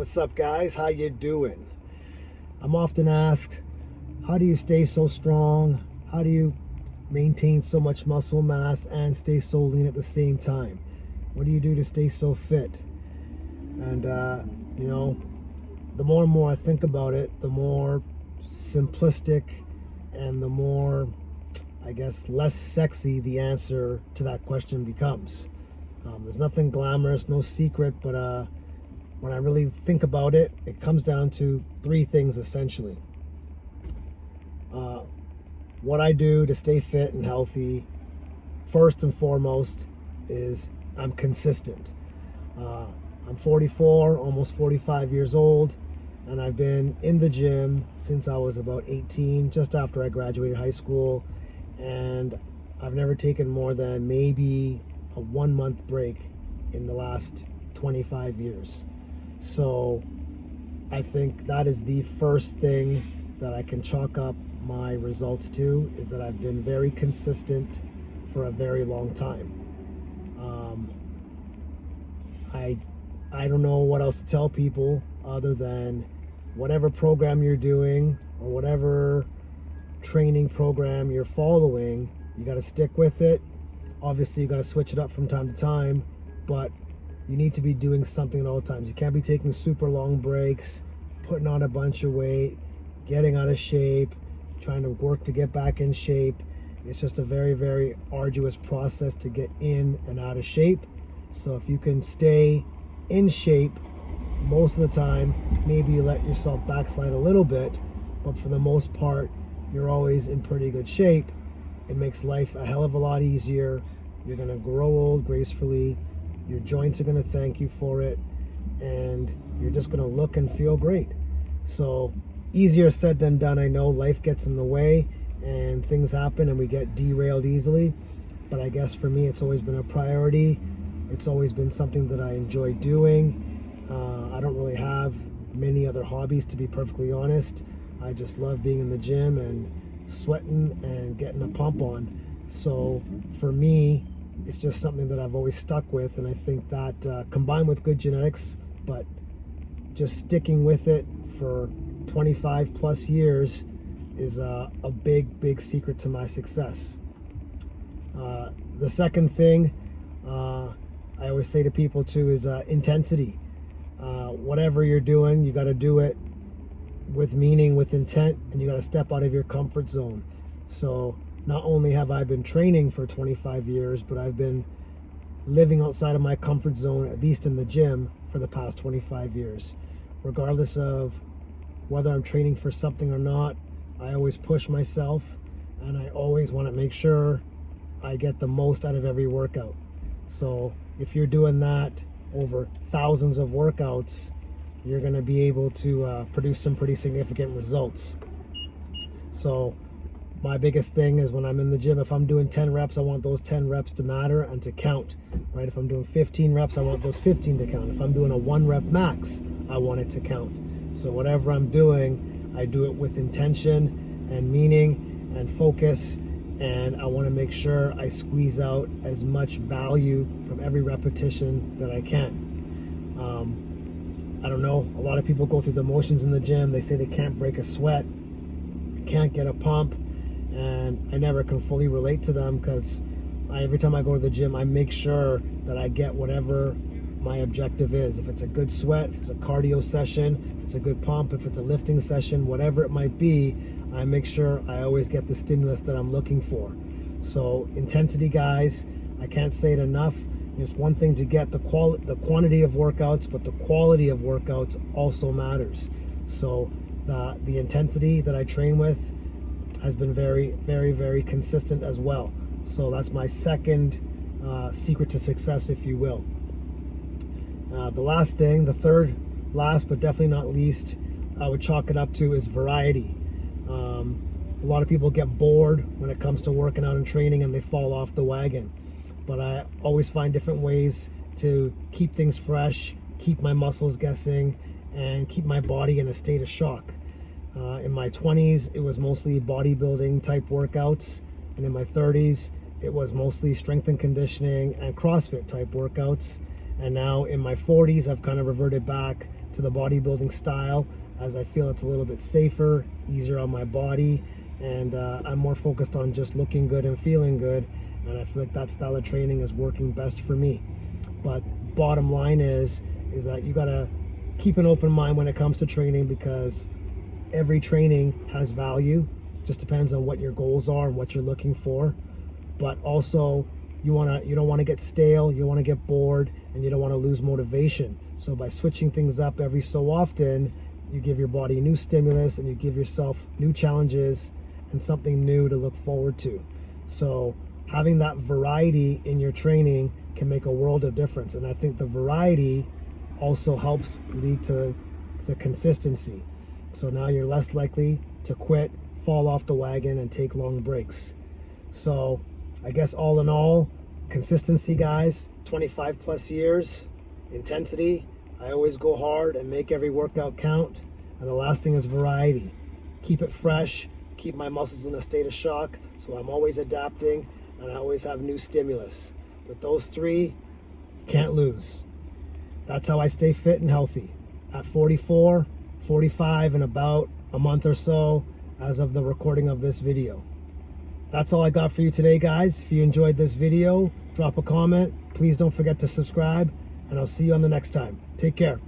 What's up, guys? How you doing? I'm often asked, how do you stay so strong? How do you maintain so much muscle mass and stay so lean at the same time? What do you do to stay so fit? And the more and more I think about it, the more simplistic and the more, I guess, less sexy the answer to that question becomes. There's nothing glamorous, no secret, but when I really think about it, it comes down to three things essentially. What I do to stay fit and healthy, first and foremost, is I'm consistent. I'm 44, almost 45 years old, and I've been in the gym since I was about 18, just after I graduated high school, and I've never taken more than maybe a 1-month break in the last 25 years. So I think that is the first thing that I can chalk up my results to, is that I've been very consistent for a very long time. I don't know what else to tell people other than whatever program you're doing or whatever training program you're following, you got to stick with it. Obviously, you got to switch it up from time to time, but you need to be doing something at all times. You can't be taking super long breaks, putting on a bunch of weight, getting out of shape, trying to work to get back in shape. It's just a very, very arduous process to get in and out of shape. So if you can stay in shape most of the time, maybe you let yourself backslide a little bit, but for the most part, you're always in pretty good shape. It makes life a hell of a lot easier. You're gonna grow old gracefully. Your joints are gonna thank you for it, and you're just gonna look and feel great. So easier said than done. I know life gets in the way and things happen and we get derailed easily, but I guess for me, it's always been a priority. It's always been something that I enjoy doing. I don't really have many other hobbies, to be perfectly honest. I just love being in the gym and sweating and getting a pump on. So for me, it's just something that I've always stuck with, and I think that combined with good genetics, but just sticking with it for 25 plus years is a big secret to my success. The second thing I always say to people too is intensity. Whatever you're doing, you got to do it with meaning, with intent, and you got to step out of your comfort zone. So not only have I been training for 25 years, but I've been living outside of my comfort zone, at least in the gym, for the past 25 years. Regardless of whether I'm training for something or not, I always push myself, and I always want to make sure I get the most out of every workout. So if you're doing that over thousands of workouts, you're going to be able to produce some pretty significant results. So my biggest thing is when I'm in the gym, if I'm doing 10 reps, I want those 10 reps to matter and to count, right? If I'm doing 15 reps, I want those 15 to count. If I'm doing a 1 rep max, I want it to count. So whatever I'm doing, I do it with intention and meaning and focus, and I want to make sure I squeeze out as much value from every repetition that I can. I don't know, a lot of people go through the motions in the gym. They say they can't break a sweat, can't get a pump, and I never can fully relate to them, because every time I go to the gym, I make sure that I get whatever my objective is. If it's a good sweat, if it's a cardio session, if it's a good pump, if it's a lifting session, whatever it might be, I make sure I always get the stimulus that I'm looking for. So intensity, guys, I can't say it enough. It's one thing to get the quantity of workouts, but the quality of workouts also matters. So the intensity that I train with has been very consistent as well. So that's my second secret to success, if you will. The last thing, the third last but definitely not least, I would chalk it up to is variety. A lot of people get bored when it comes to working out and training, and they fall off the wagon. But I always find different ways to keep things fresh, keep my muscles guessing, and keep my body in a state of shock. In my 20s, it was mostly bodybuilding type workouts, and in my 30s, it was mostly strength and conditioning and CrossFit type workouts. And now in my 40s, I've kind of reverted back to the bodybuilding style, as I feel it's a little bit safer, easier on my body, and I'm more focused on just looking good and feeling good, and I feel like that style of training is working best for me. But bottom line is that you gotta keep an open mind when it comes to training, because every training has value. Just depends on what your goals are and what you're looking for. But also you don't want to get stale, you don't want to get bored, and you don't want to lose motivation. So by switching things up every so often, you give your body new stimulus and you give yourself new challenges and something new to look forward to. So having that variety in your training can make a world of difference. And I think the variety also helps lead to the consistency. So now you're less likely to quit, fall off the wagon, and take long breaks. So I guess all in all, consistency, guys, 25 plus years, intensity. I always go hard and make every workout count. And the last thing is variety. Keep it fresh, keep my muscles in a state of shock, so I'm always adapting and I always have new stimulus. With those three, can't lose. That's how I stay fit and healthy. At 44, 45 in about a month or so as of the recording of this video. That's all I got for you today, guys. If you enjoyed this video, drop a comment. Please don't forget to subscribe, and I'll see you on the next time. Take care.